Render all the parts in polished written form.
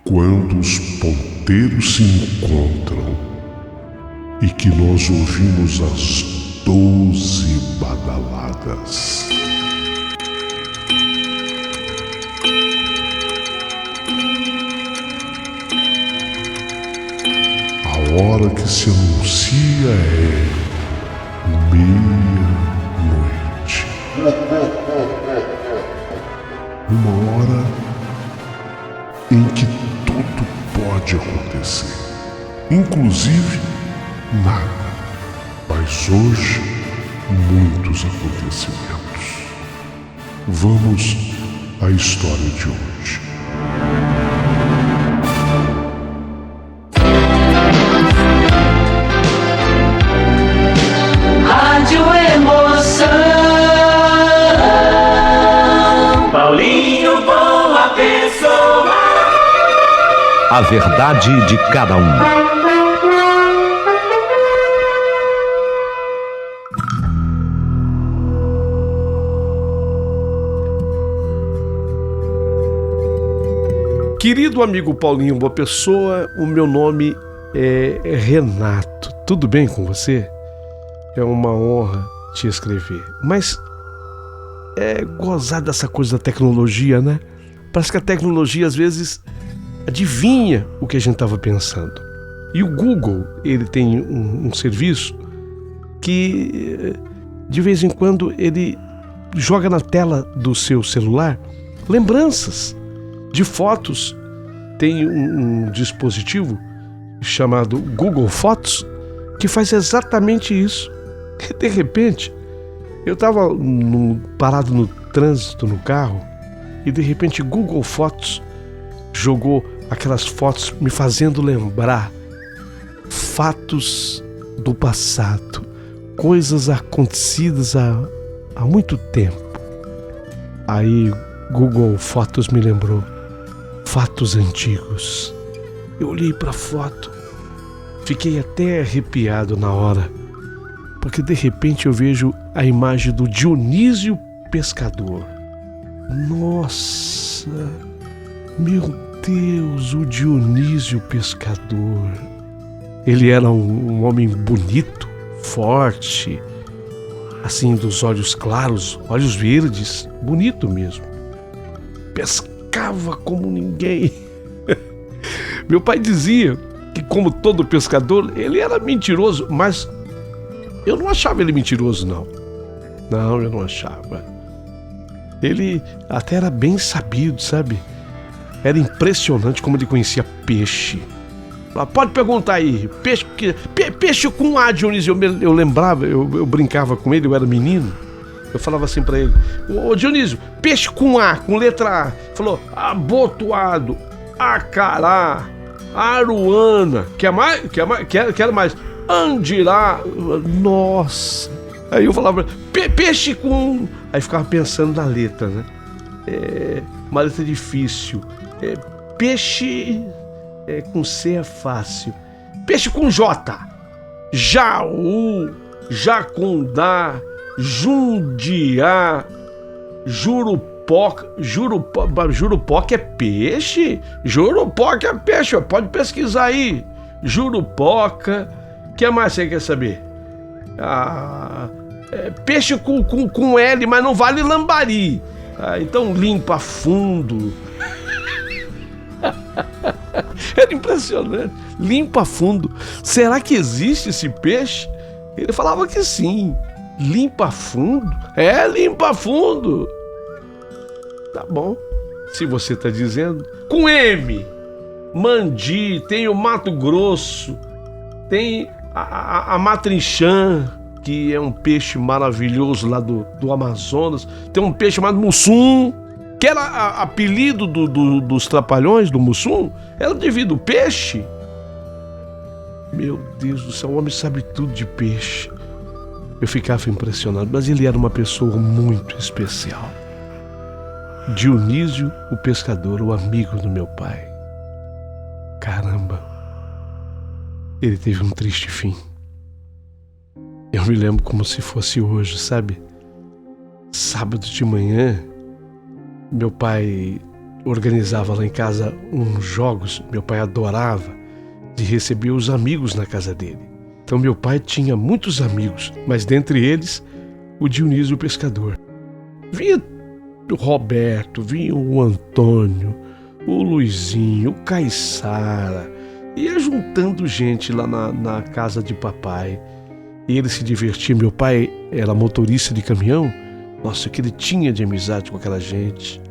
Quando os ponteiros se encontram e que nós ouvimos as 12 badaladas. A hora que se anuncia é meia-noite. Uma hora em que tudo pode acontecer, inclusive nada. Mas hoje, muitos acontecimentos. Vamos à história de hoje. Rádio Emoção. Paulinho, boa pessoa. A verdade de cada um. Querido amigo Paulinho Boa Pessoa, o meu nome é Renato. Tudo bem com você? É uma honra te escrever. Mas é gozar dessa coisa da tecnologia, né? Parece que a tecnologia às vezes adivinha o que a gente estava pensando. E o Google, ele tem um serviço que de vez em quando ele joga na tela do seu celular lembranças de fotos. Tem um dispositivo chamado Google Fotos que faz exatamente isso. E de repente, eu estava parado no trânsito, no carro, e de repente Google Fotos jogou aquelas fotos me fazendo lembrar fatos do passado, coisas acontecidas há muito tempo. Aí Google Fotos me lembrou fatos antigos. Eu olhei para a foto, fiquei até arrepiado na hora, porque de repente eu vejo a imagem do Dionísio Pescador. Nossa, meu Deus, o Dionísio Pescador. Ele era um homem bonito, forte, assim, dos olhos claros, olhos verdes, bonito mesmo. Pescava como ninguém. Meu pai dizia que, como todo pescador, ele era mentiroso, mas eu não achava ele mentiroso, não. Não, eu não achava. Ele até era bem sabido, sabe? Era impressionante como ele conhecia peixe. Pode perguntar aí, peixe com A, Dionísio. Eu lembrava, eu brincava com ele, eu era menino. Eu falava assim pra ele: ô Dionísio, peixe com A, com letra A. Falou: abotoado, acará, aruana, quer mais? Quero mais. Andirá. Nossa. Aí eu falava: peixe com... Aí ficava pensando na letra, né? Uma letra difícil. Peixe com C é fácil. Peixe com J. Jaú, Jacundá, Jundiá, Jurupoca. Jurupoca é peixe? Jurupoca é peixe, pode pesquisar aí. Jurupoca. O que mais você quer saber? Peixe com L, mas não vale lambari. Então limpa fundo. Era impressionante. Limpa fundo. Será que existe esse peixe? Ele falava que sim. Limpa fundo? Limpa fundo. Tá bom, se você tá dizendo. Com M. Mandi, tem o Mato Grosso, tem a matrinchã, que é um peixe maravilhoso lá do Amazonas. Tem um peixe chamado mussum, que era apelido dos trapalhões, do mussum. Era devido ao peixe. Meu Deus do céu, o homem sabe tudo de peixe. Eu ficava impressionado, mas ele era uma pessoa muito especial. Dionísio, o pescador, o amigo do meu pai. Caramba, ele teve um triste fim. Eu me lembro como se fosse hoje, sabe? Sábado de manhã, meu pai organizava lá em casa uns jogos. Meu pai adorava de receber os amigos na casa dele. Então meu pai tinha muitos amigos, mas dentre eles o Dionísio Pescador. Vinha o Roberto, vinha o Antônio, o Luizinho, o Caiçara. Ia juntando gente lá na casa de papai. E ele se divertia. Meu pai era motorista de caminhão. Nossa, o que ele tinha de amizade com aquela gente.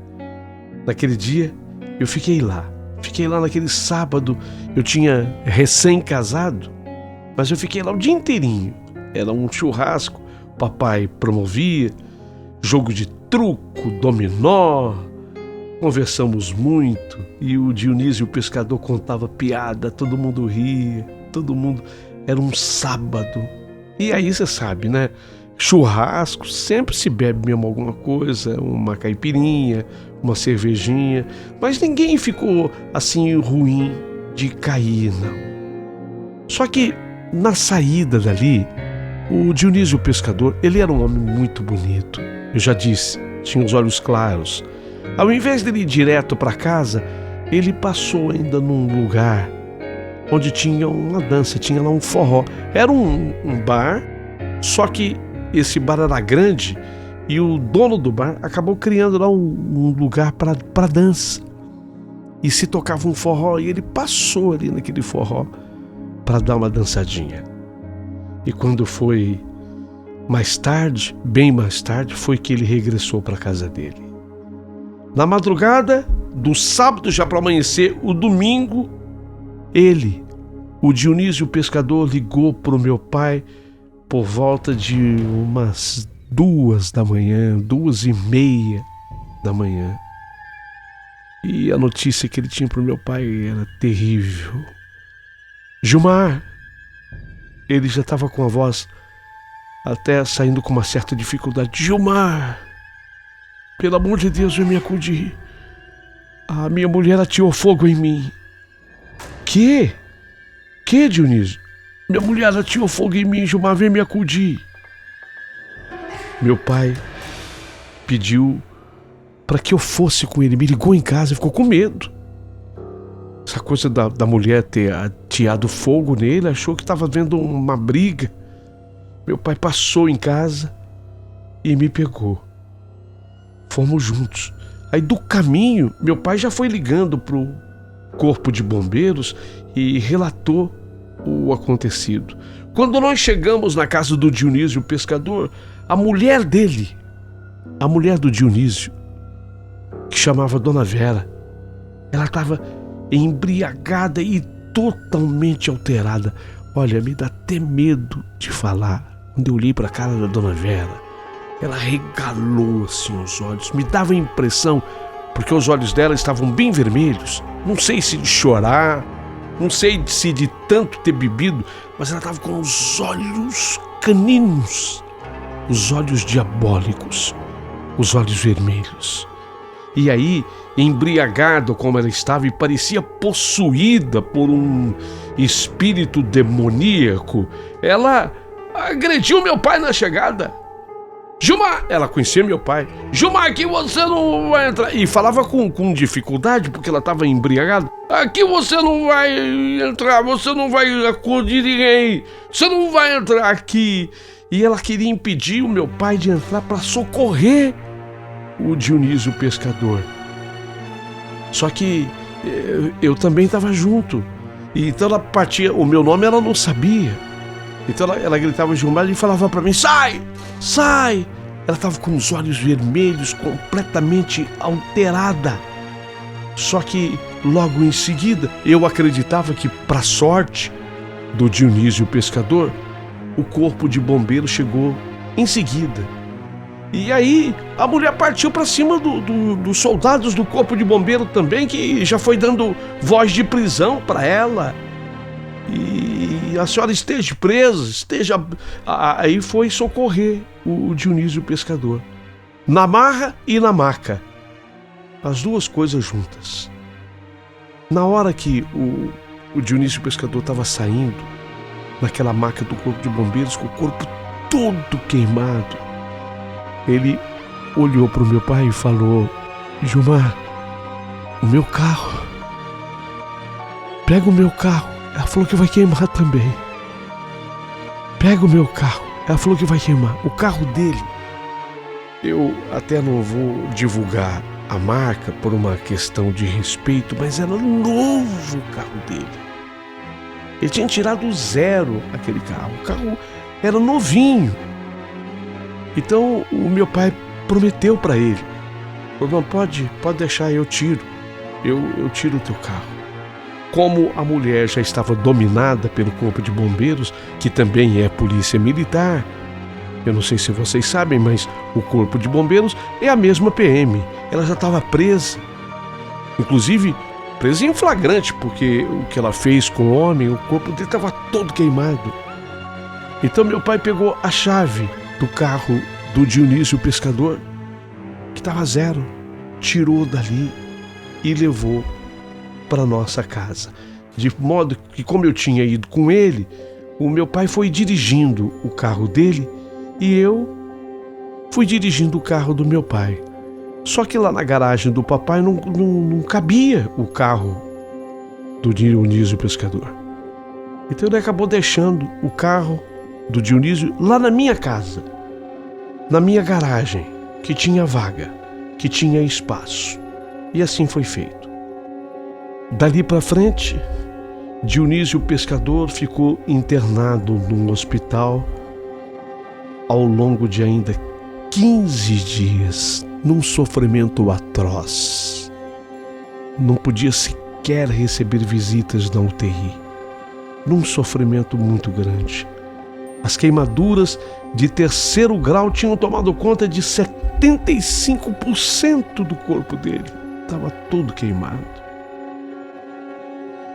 Naquele dia, eu fiquei lá. Fiquei lá naquele sábado. Eu tinha recém-casado, mas eu fiquei lá o dia inteirinho. Era um churrasco. Papai promovia jogo de truco, dominó. Conversamos muito. E o Dionísio Pescador contava piada. Todo mundo ria. Todo mundo... Era um sábado. E aí você sabe, né? Churrasco, sempre se bebe mesmo alguma coisa, uma caipirinha, uma cervejinha, mas ninguém ficou assim ruim de cair, não. Só que na saída dali, o Dionísio Pescador, ele era um homem muito bonito. Eu já disse, tinha os olhos claros. Ao invés dele ir direto para casa, ele passou ainda num lugar onde tinha uma dança, tinha lá um forró. Era um bar, só que esse bar era grande e o dono do bar acabou criando lá um lugar para dança. E se tocava um forró e ele passou ali naquele forró para dar uma dançadinha. E quando foi mais tarde, bem mais tarde, foi que ele regressou para a casa dele. Na madrugada do sábado já para amanhecer, o domingo, ele, o Dionísio Pescador, ligou para o meu pai por volta de umas 2 da manhã, 2:30 da manhã. E a notícia que ele tinha para o meu pai era terrível. Gilmar, ele já estava com a voz até saindo com uma certa dificuldade. Gilmar, pelo amor de Deus, vem me acudir. A minha mulher atirou fogo em mim. Que, Dionísio? Minha mulher atirou fogo em mim, Gilmar, vem me acudir. Meu pai pediu para que eu fosse com ele, me ligou em casa e ficou com medo. Essa coisa da mulher ter ateado fogo nele, achou que estava vendo uma briga. Meu pai passou em casa e me pegou. Fomos juntos. Aí do caminho, meu pai já foi ligando pro corpo de bombeiros e relatou o acontecido. Quando nós chegamos na casa do Dionísio Pescador, a mulher dele, a mulher do Dionísio, que chamava Dona Vera, ela estava embriagada e totalmente alterada. Olha, me dá até medo de falar. Quando eu olhei para a cara da Dona Vera, ela regalou assim os olhos. Me dava a impressão, porque os olhos dela estavam bem vermelhos, não sei se de chorar, não sei se de tanto ter bebido, mas ela estava com os olhos caninos, os olhos diabólicos, os olhos vermelhos. E aí, embriagada como ela estava e parecia possuída por um espírito demoníaco, ela agrediu meu pai na chegada. Gilmar, ela conhecia meu pai. Gilmar, aqui você não vai entrar. E falava com dificuldade, porque ela estava embriagada. Aqui você não vai entrar, você não vai acudir ninguém, você não vai entrar aqui. E ela queria impedir o meu pai de entrar para socorrer o Dionísio Pescador. Só que eu também estava junto. E então ela partia, o meu nome ela não sabia. Então ela gritava Gilmar e falava para mim, sai, sai. Ela estava com os olhos vermelhos, completamente alterada. Só que logo em seguida, eu acreditava que, para sorte do Dionísio Pescador, o corpo de bombeiro chegou em seguida. E aí a mulher partiu para cima dos soldados do corpo de bombeiro também, que já foi dando voz de prisão para ela. E a senhora esteja presa, esteja... Aí foi socorrer o Dionísio Pescador. Na marra e na maca. As duas coisas juntas. Na hora que o Dionísio Pescador estava saindo, naquela maca do corpo de bombeiros, com o corpo todo queimado, ele olhou para o meu pai e falou, Gilmar, o meu carro. Pega o meu carro. Ela falou que vai queimar também. Pega o meu carro. Ela falou que vai queimar. O carro dele. Eu até não vou divulgar a marca por uma questão de respeito, mas era novo o carro dele. Ele tinha tirado zero aquele carro. O carro era novinho. Então o meu pai prometeu para ele: não, pode deixar, eu tiro. Eu tiro o teu carro. Como a mulher já estava dominada pelo corpo de bombeiros, que também é polícia militar, eu não sei se vocês sabem, mas o corpo de bombeiros é a mesma PM. Ela já estava presa, inclusive presa em flagrante, porque o que ela fez com o homem, o corpo dele estava todo queimado. Então meu pai pegou a chave do carro do Dionísio Pescador, que estava zero, tirou dali e levou para nossa casa. De modo que, como eu tinha ido com ele, o meu pai foi dirigindo o carro dele e eu fui dirigindo o carro do meu pai. Só que lá na garagem do papai não cabia o carro do Dionísio Pescador. Então ele acabou deixando o carro do Dionísio lá na minha casa, na minha garagem, que tinha vaga, que tinha espaço. E assim foi feito. Dali para frente, Dionísio Pescador ficou internado num hospital ao longo de ainda 15 dias, num sofrimento atroz. Não podia sequer receber visitas na UTI, num sofrimento muito grande. As queimaduras de 3º grau tinham tomado conta de 75% do corpo dele. Estava todo queimado.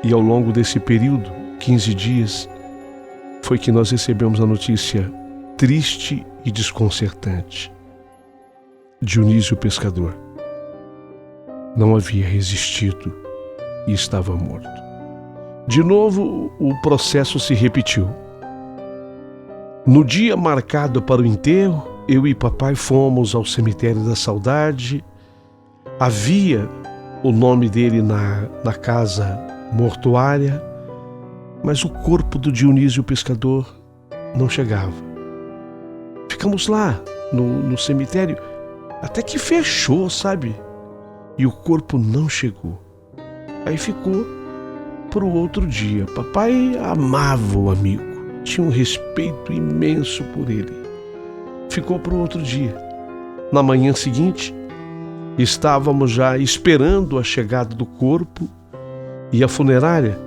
E ao longo desse período, 15 dias, foi que nós recebemos a notícia triste e desconcertante. Dionísio Pescador não havia resistido e estava morto. De novo, o processo se repetiu. No dia marcado para o enterro, eu e papai fomos ao cemitério da Saudade. Havia o nome dele na casa mortuária, mas o corpo do Dionísio Pescador não chegava. Ficamos lá no cemitério até que fechou, sabe? E o corpo não chegou. Aí ficou para o outro dia. Papai amava o amigo, tinha um respeito imenso por ele. Ficou para o outro dia. Na manhã seguinte, estávamos já esperando a chegada do corpo e a funerária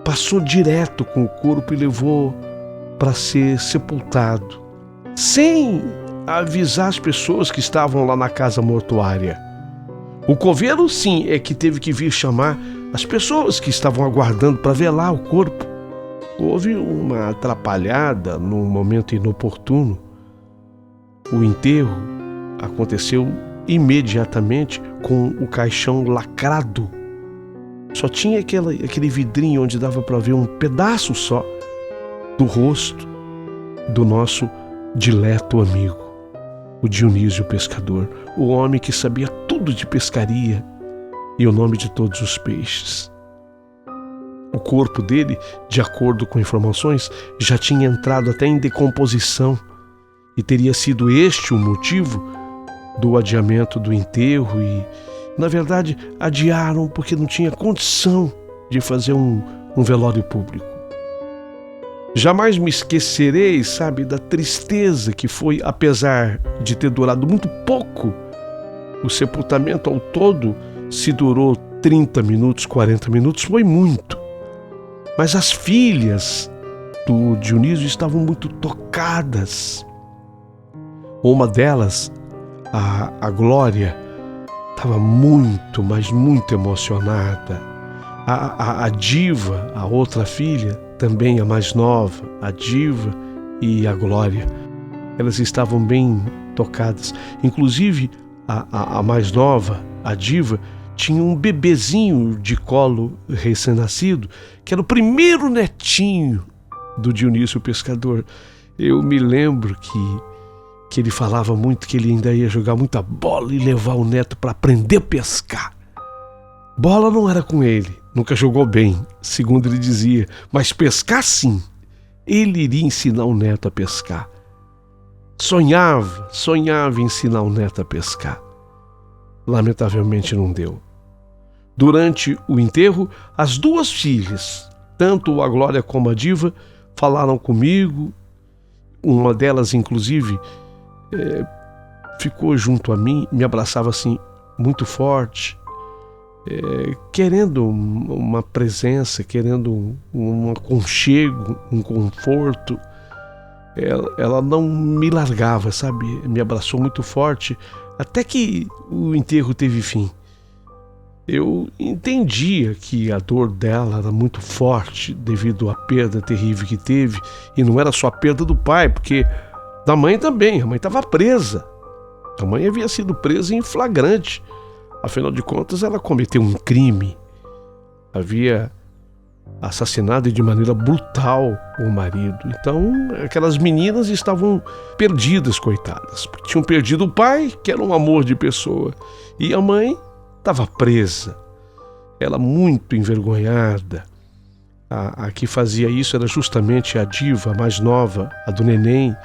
passou direto com o corpo e levou para ser sepultado, sem avisar as pessoas que estavam lá na casa mortuária. O coveiro, sim, é que teve que vir chamar as pessoas que estavam aguardando para velar o corpo. Houve uma atrapalhada num momento inoportuno. O enterro aconteceu imediatamente com o caixão lacrado. Só tinha aquele vidrinho onde dava para ver um pedaço só do rosto do nosso dileto amigo, o Dionísio Pescador, o homem que sabia tudo de pescaria e o nome de todos os peixes. O corpo dele, de acordo com informações, já tinha entrado até em decomposição e teria sido este o motivo do adiamento do enterro e, na verdade, adiaram porque não tinha condição de fazer um velório público. Jamais me esquecerei, sabe, da tristeza que foi, apesar de ter durado muito pouco. O sepultamento ao todo, se durou 30 minutos, 40 minutos, foi muito. Mas as filhas do Dionísio estavam muito tocadas. Uma delas, a Glória, estava muito, mas muito emocionada. A Diva, a outra filha, também a mais nova, a Diva e a Glória, elas estavam bem tocadas. Inclusive, a mais nova, a Diva, tinha um bebezinho de colo recém-nascido, que era o primeiro netinho do Dionísio Pescador. Eu me lembro que ele falava muito que ele ainda ia jogar muita bola e levar o neto para aprender a pescar. Bola não era com ele, nunca jogou bem, segundo ele dizia, mas pescar sim. Ele iria ensinar o neto a pescar. Sonhava em ensinar o neto a pescar. Lamentavelmente não deu. Durante o enterro, as duas filhas, tanto a Glória como a Diva, falaram comigo. Uma delas, inclusive, ficou junto a mim, me abraçava assim muito forte, querendo uma presença, querendo um aconchego, um conforto. Ela não me largava, sabe? Me abraçou muito forte, até que o enterro teve fim. Eu entendia que a dor dela era muito forte devido à perda terrível que teve, e não era só a perda do pai, porque da mãe também. A mãe estava presa. A mãe havia sido presa em flagrante. Afinal de contas, ela cometeu um crime. Havia assassinado de maneira brutal o marido. Então, aquelas meninas estavam perdidas, coitadas, porque tinham perdido o pai, que era um amor de pessoa, e a mãe estava presa. Ela muito envergonhada. A que fazia isso era justamente a Diva, a mais nova, a do neném.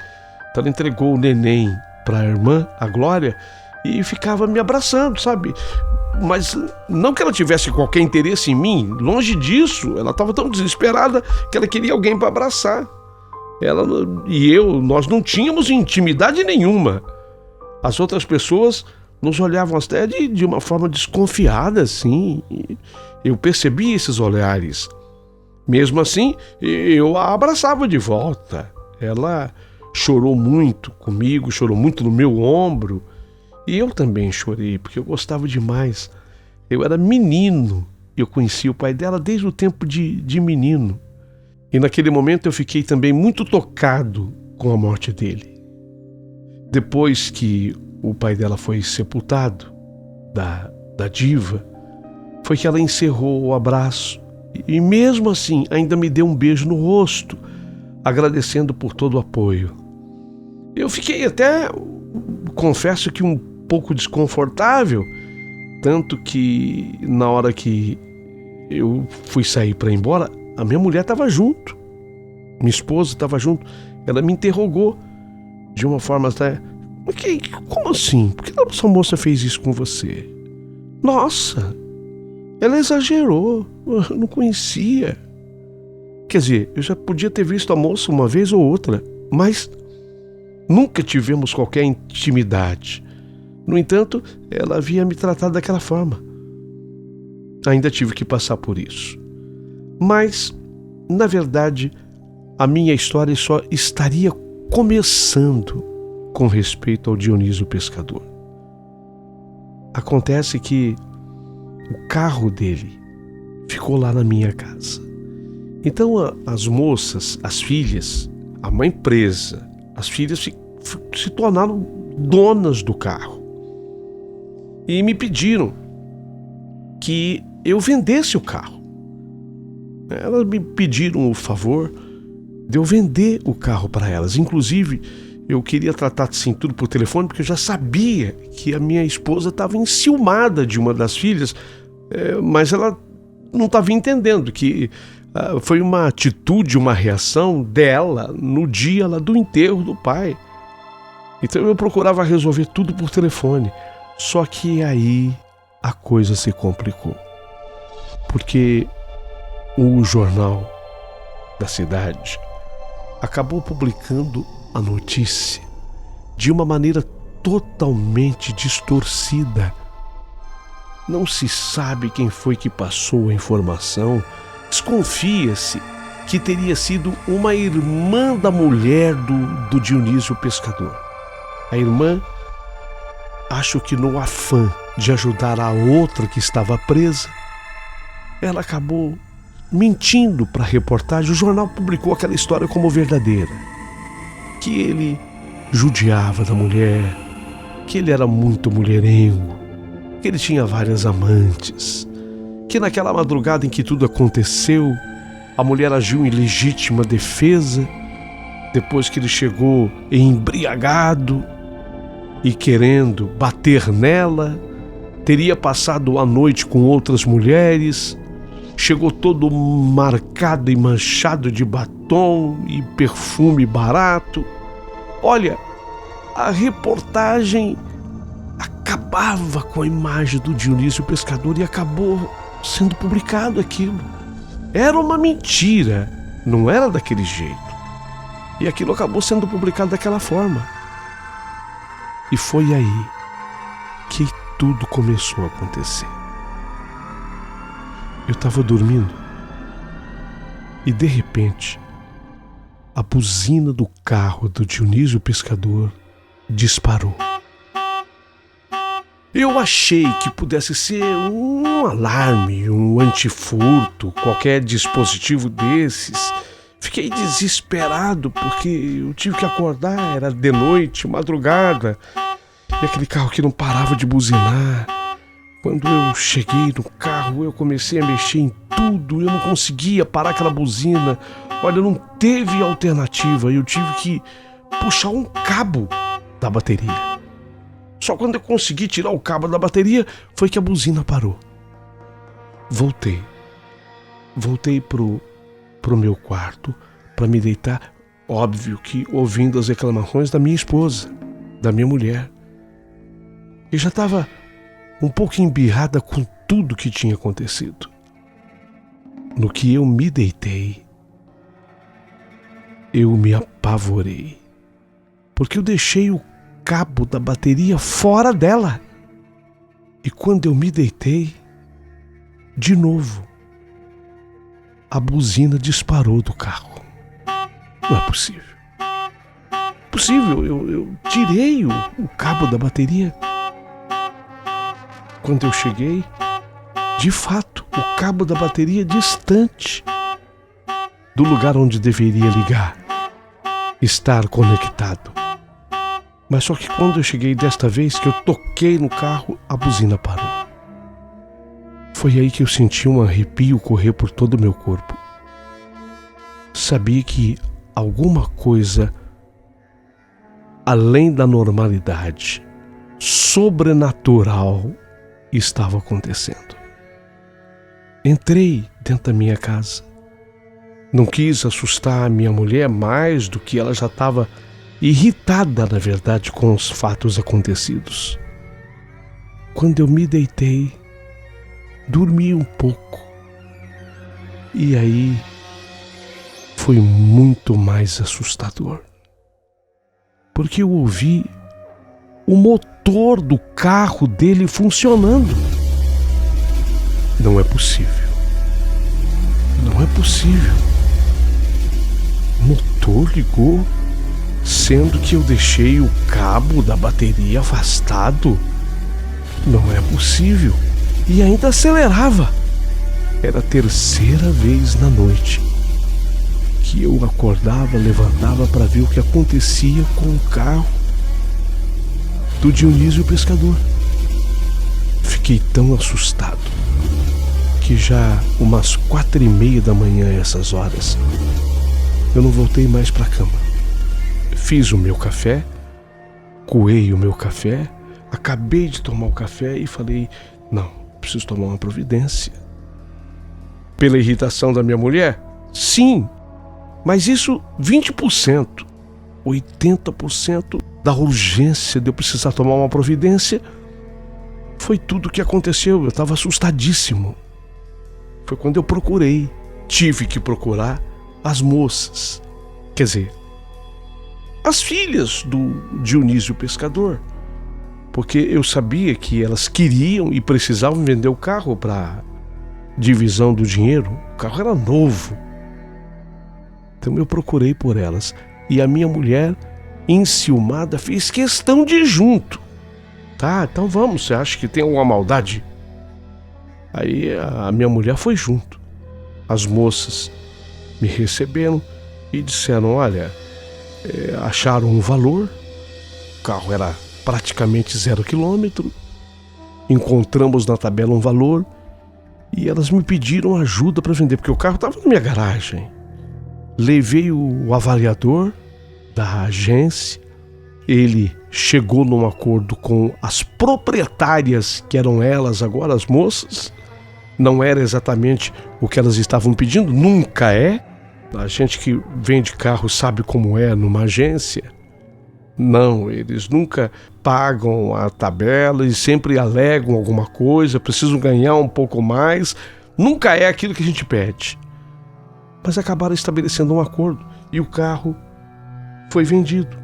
Então ela entregou o neném para a irmã, a Glória, e ficava me abraçando, sabe? Mas não que ela tivesse qualquer interesse em mim, longe disso. Ela estava tão desesperada que ela queria alguém para abraçar. Ela e nós não tínhamos intimidade nenhuma. As outras pessoas nos olhavam até de uma forma desconfiada, assim. Eu percebi esses olhares. Mesmo assim, eu a abraçava de volta. Ela chorou muito comigo, chorou muito no meu ombro. E eu também chorei, porque eu gostava demais. Eu era menino, eu conheci o pai dela desde o tempo de menino. E naquele momento eu fiquei também muito tocado com a morte dele. Depois que o pai dela foi sepultado, da Diva, foi que ela encerrou o abraço. E mesmo assim ainda me deu um beijo no rosto, agradecendo por todo o apoio. Eu fiquei até, confesso que um pouco desconfortável, tanto que na hora que eu fui sair para ir embora, a minha mulher estava junto, minha esposa estava junto. Ela me interrogou de uma forma até: como assim? Por que essa moça fez isso com você? Nossa, ela exagerou, eu não conhecia. Quer dizer, eu já podia ter visto a moça uma vez ou outra, mas nunca tivemos qualquer intimidade. No entanto, ela havia me tratado daquela forma. Ainda tive que passar por isso. Mas, na verdade, a minha história só estaria começando com respeito ao Dionísio Pescador. Acontece que o carro dele ficou lá na minha casa. Então as moças, as filhas, a mãe presa, as filhas se tornaram donas do carro. E me pediram que eu vendesse o carro. Elas me pediram o favor de eu vender o carro para elas. Inclusive, eu queria tratar assim tudo por telefone, porque eu já sabia que a minha esposa estava enciumada de uma das filhas, mas ela não estava entendendo que foi uma atitude, uma reação dela no dia lá do enterro do pai. Então eu procurava resolver tudo por telefone. Só que aí a coisa se complicou, porque o jornal da cidade acabou publicando a notícia de uma maneira totalmente distorcida. Não se sabe quem foi que passou a informação. Desconfia-se que teria sido uma irmã da mulher do Dionísio Pescador. A irmã, acho que no afã de ajudar a outra que estava presa, ela acabou mentindo para a reportagem. O jornal publicou aquela história como verdadeira, que ele judiava da mulher, que ele era muito mulherengo, que ele tinha várias amantes, que naquela madrugada em que tudo aconteceu, a mulher agiu em legítima defesa, depois que ele chegou embriagado e querendo bater nela, teria passado a noite com outras mulheres, chegou todo marcado e manchado de batom e perfume barato. Olha, a reportagem acabava com a imagem do Dionísio Pescador e acabou sendo publicado aquilo. Era uma mentira, não era daquele jeito. E aquilo acabou sendo publicado daquela forma. E foi aí que tudo começou a acontecer. Eu estava dormindo e, de repente, a buzina do carro do Dionísio Pescador disparou. Eu achei que pudesse ser um alarme, um antifurto, qualquer dispositivo desses. Fiquei desesperado porque eu tive que acordar, era de noite, madrugada, e aquele carro que não parava de buzinar. Quando eu cheguei no carro, eu comecei a mexer em tudo, eu não conseguia parar aquela buzina. Olha, não teve alternativa, eu tive que puxar um cabo da bateria. Só quando eu consegui tirar o cabo da bateria foi que a buzina parou. Voltei pro meu quarto para me deitar, óbvio que ouvindo as reclamações da minha esposa, da minha mulher. E já estava um pouco embirrada com tudo que tinha acontecido. No que eu me deitei, eu me apavorei, porque eu deixei o cabo da bateria fora dela. E quando eu me deitei, de novo, a buzina disparou do carro. Não é possível. Eu tirei o cabo da bateria. Quando eu cheguei, de fato, o cabo da bateria distante do lugar onde deveria ligar, estar conectado. Mas só que quando eu cheguei desta vez que eu toquei no carro, a buzina parou. Foi aí que eu senti um arrepio correr por todo o meu corpo. Sabia que alguma coisa além da normalidade, sobrenatural, estava acontecendo. Entrei dentro da minha casa. Não quis assustar a minha mulher mais do que ela já estava irritada, na verdade, com os fatos acontecidos. Quando eu me deitei, dormi um pouco. E aí foi muito mais assustador. Porque eu ouvi o motor do carro dele funcionando. Não é possível. Não é possível. O motor ligou, sendo que eu deixei o cabo da bateria afastado. Não é possível. E ainda acelerava. Era a terceira vez na noite que eu acordava, levantava para ver o que acontecia com o carro do Dionísio Pescador. Fiquei tão assustado que já umas 4:30 da manhã, essas horas, eu não voltei mais para a cama. Fiz o meu café, coei o meu café, acabei de tomar o café e falei, não, preciso tomar uma providência. Pela irritação da minha mulher? Sim, mas isso 20%. 80% da urgência de eu precisar tomar uma providência foi tudo o que aconteceu. Eu estava assustadíssimo. Foi quando eu tive que procurar as moças, quer dizer, as filhas do Dionísio Pescador, porque eu sabia que elas queriam e precisavam vender o carro para divisão do dinheiro. O carro era novo. Então eu procurei por elas. E a minha mulher, enciumada, fez questão de ir junto. Tá, então vamos, você acha que tem alguma maldade? Aí a minha mulher foi junto. As moças me receberam e disseram, olha, acharam um valor, o carro era praticamente 0 km, encontramos na tabela um valor e elas me pediram ajuda para vender, porque o carro estava na minha garagem. Levei o avaliador da agência, ele chegou num acordo com as proprietárias, que eram elas agora, as moças. Não era exatamente o que elas estavam pedindo, nunca é. A gente que vende carro sabe como é numa agência. Não, eles nunca pagam a tabela e sempre alegam alguma coisa, precisam ganhar um pouco mais. Nunca é aquilo que a gente pede. Mas acabaram estabelecendo um acordo e o carro foi vendido.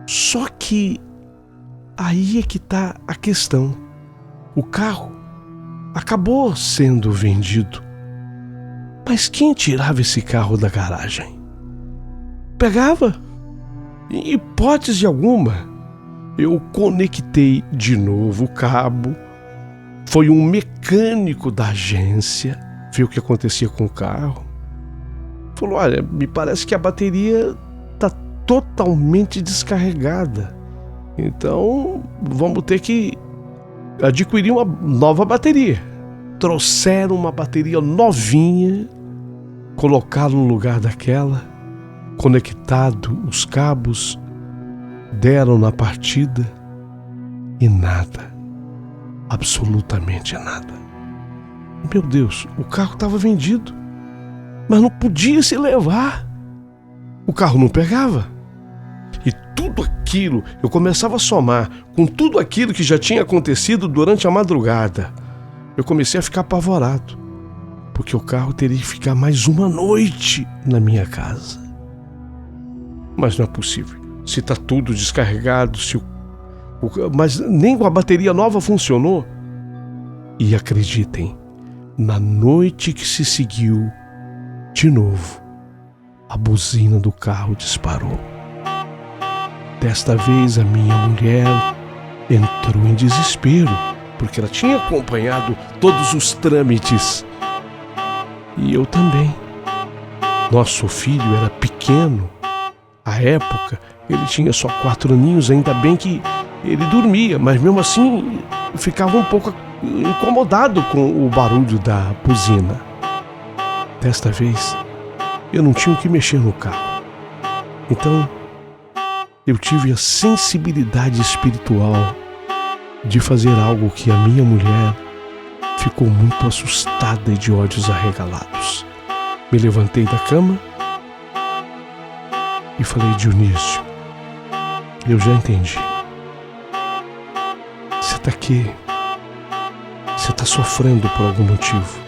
Só que aí é que está a questão. O carro acabou sendo vendido. Mas quem tirava esse carro da garagem? Pegava. Em hipótese alguma. Eu conectei de novo o cabo. Foi um mecânico da agência ver o que acontecia com o carro. Falou, olha, me parece que a bateria está totalmente descarregada. Então vamos ter que adquirir uma nova bateria. Trouxeram uma bateria novinha, colocaram no lugar daquela, conectado os cabos, deram na partida e nada, absolutamente nada. Meu Deus, o carro estava vendido, mas não podia se levar. O carro não pegava. E tudo aquilo, eu começava a somar com tudo aquilo que já tinha acontecido durante a madrugada. Eu comecei a ficar apavorado, porque o carro teria que ficar mais uma noite na minha casa. Mas não é possível. Se está tudo descarregado, mas nem com a bateria nova funcionou. E acreditem, na noite que se seguiu, de novo, a buzina do carro disparou. Desta vez a minha mulher entrou em desespero, porque ela tinha acompanhado todos os trâmites. E eu também. Nosso filho era pequeno. À época, ele tinha só 4 aninhos, ainda bem que ele dormia, mas mesmo assim ficava um pouco incomodado com o barulho da buzina. Desta vez, eu não tinha o que mexer no carro. Então, eu tive a sensibilidade espiritual de fazer algo que a minha mulher ficou muito assustada e de olhos arregalados. Me levantei da cama e falei, Dionísio, eu já entendi. Você está aqui, você está sofrendo por algum motivo.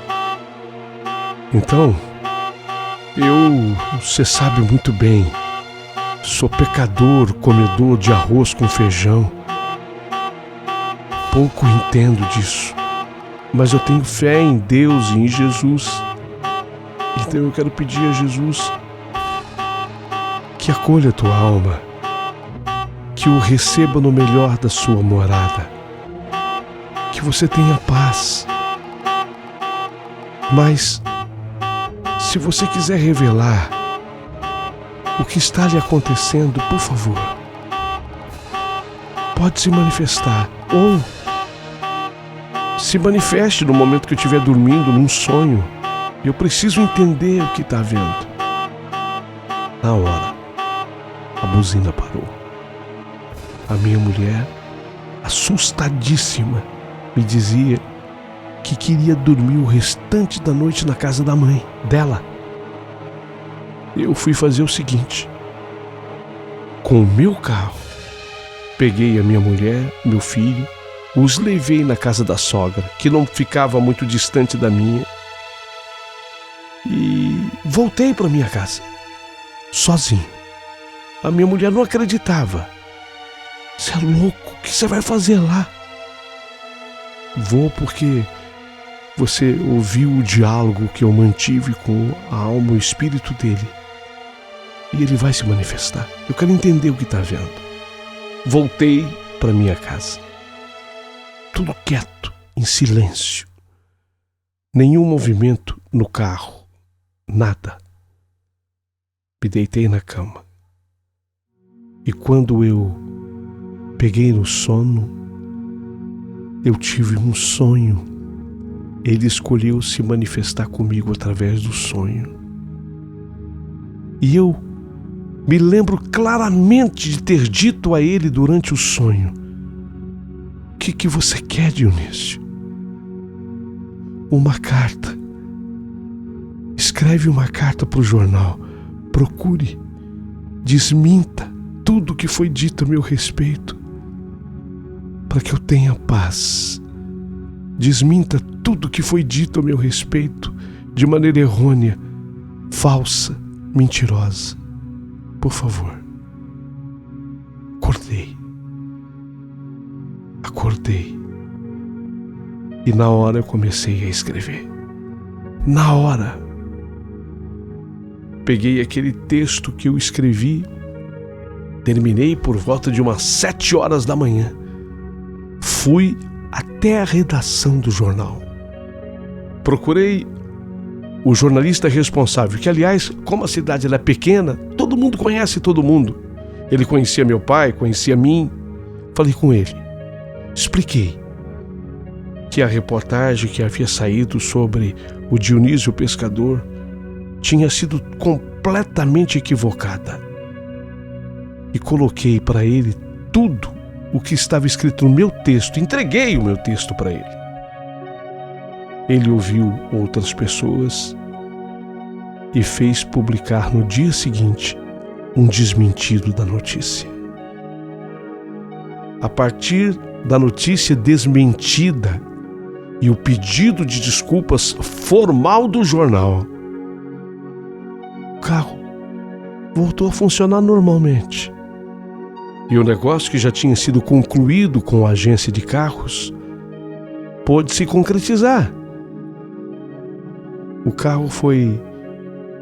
Então, você sabe muito bem, sou pecador, comedor de arroz com feijão. Pouco entendo disso, mas eu tenho fé em Deus e em Jesus. Então eu quero pedir a Jesus que acolha a tua alma, que o receba no melhor da sua morada, que você tenha paz. Mas, se você quiser revelar o que está lhe acontecendo, por favor, pode se manifestar, ou se manifeste no momento que eu estiver dormindo, num sonho. Eu preciso entender o que está vendo. Na hora, a buzina parou. A minha mulher, assustadíssima, me dizia que queria dormir o restante da noite na casa da mãe dela. Eu fui fazer o seguinte: com o meu carro, peguei a minha mulher, meu filho, os levei na casa da sogra, que não ficava muito distante da minha, e voltei para minha casa, sozinho. A minha mulher não acreditava. Você é louco? O que você vai fazer lá? Vou porque você ouviu o diálogo que eu mantive com a alma e o espírito dele. E ele vai se manifestar. Eu quero entender o que está vendo. Voltei para minha casa. Tudo quieto, em silêncio. Nenhum movimento no carro. Nada. Me deitei na cama. E quando eu peguei no sono, eu tive um sonho. Ele escolheu se manifestar comigo através do sonho. E eu Me lembro claramente de ter dito a ele durante o sonho: o que você quer, Dionísio? Uma carta. Escreve uma carta para o jornal. Procure. Desminta tudo que foi dito a meu respeito, para que eu tenha paz. Desminta tudo que foi dito a meu respeito de maneira errônea, falsa, mentirosa. Por favor. Acordei. E na hora eu comecei a escrever. Na hora. Peguei aquele texto que eu escrevi, terminei por volta de umas 7 horas da manhã. Fui até a redação do jornal. Procurei o jornalista responsável, que aliás, como a cidade é pequena, todo mundo conhece todo mundo. Ele conhecia meu pai, conhecia mim. Falei com ele. Expliquei que a reportagem que havia saído sobre o Dionísio Pescador tinha sido completamente equivocada. E coloquei para ele tudo o que estava escrito no meu texto. Entreguei o meu texto para ele. Ele ouviu outras pessoas e fez publicar no dia seguinte um desmentido da notícia. A partir da notícia desmentida e o pedido de desculpas formal do jornal, o carro voltou a funcionar normalmente. E o negócio que já tinha sido concluído com a agência de carros pôde se concretizar. O carro foi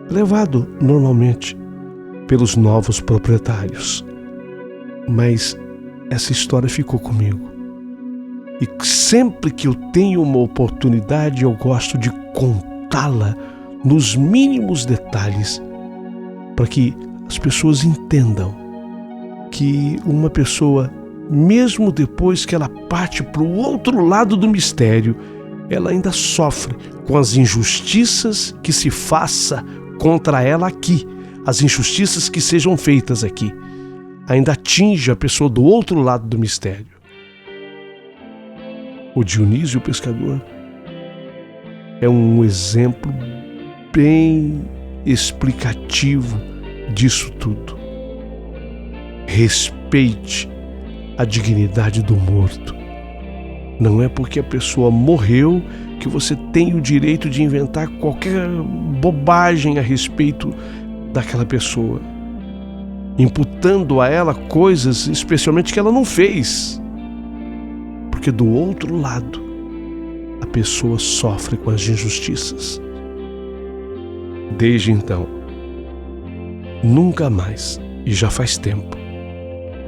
levado normalmente pelos novos proprietários. Mas essa história ficou comigo. E sempre que eu tenho uma oportunidade, eu gosto de contá-la nos mínimos detalhes, para que as pessoas entendam que uma pessoa, mesmo depois que ela parte para o outro lado do mistério, ela ainda sofre com as injustiças que se faça contra ela aqui, as injustiças que sejam feitas aqui, ainda atinge a pessoa do outro lado do mistério. O Dionísio Pescador é um exemplo bem explicativo disso tudo. Respeite a dignidade do morto. Não é porque a pessoa morreu que você tem o direito de inventar qualquer bobagem a respeito daquela pessoa, imputando a ela coisas especialmente que ela não fez. Porque do outro lado, a pessoa sofre com as injustiças. Desde então, nunca mais, e já faz tempo,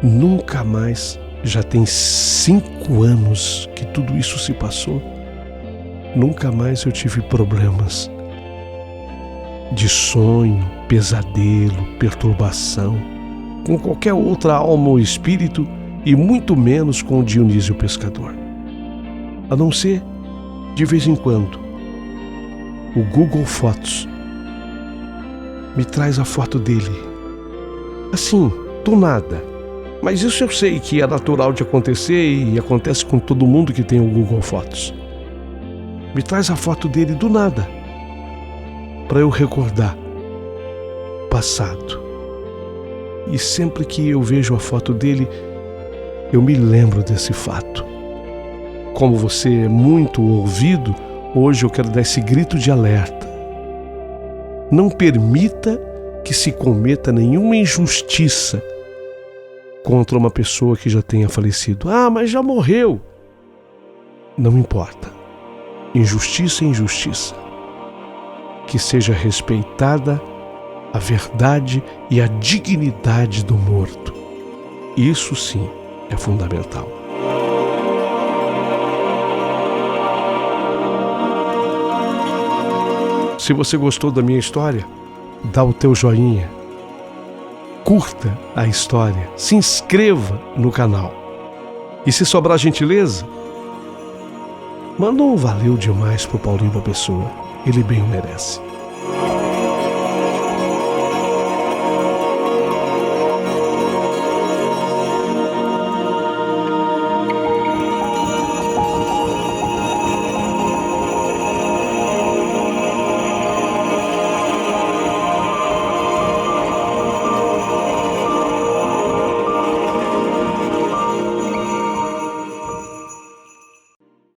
nunca mais, já tem 5 anos que tudo isso se passou, nunca mais eu tive problemas de sonho, pesadelo, perturbação, com qualquer outra alma ou espírito, e muito menos com o Dionísio Pescador. A não ser, de vez em quando, o Google Fotos me traz a foto dele. Assim, do nada. Mas isso eu sei que é natural de acontecer e acontece com todo mundo que tem o Google Fotos. Me traz a foto dele do nada, para eu recordar passado. E sempre que eu vejo a foto dele, eu me lembro desse fato. Como você é muito ouvido, hoje eu quero dar esse grito de alerta. Não permita que se cometa nenhuma injustiça contra uma pessoa que já tenha falecido. Ah, mas já morreu. Não importa. Injustiça é injustiça. Que seja respeitada a verdade e a dignidade do morto. Isso sim é fundamental. Se você gostou da minha história, dá o teu joinha, curta a história, se inscreva no canal. E se sobrar gentileza, manda um valeu demais pro Paulinho da Pessoa. Ele bem o merece.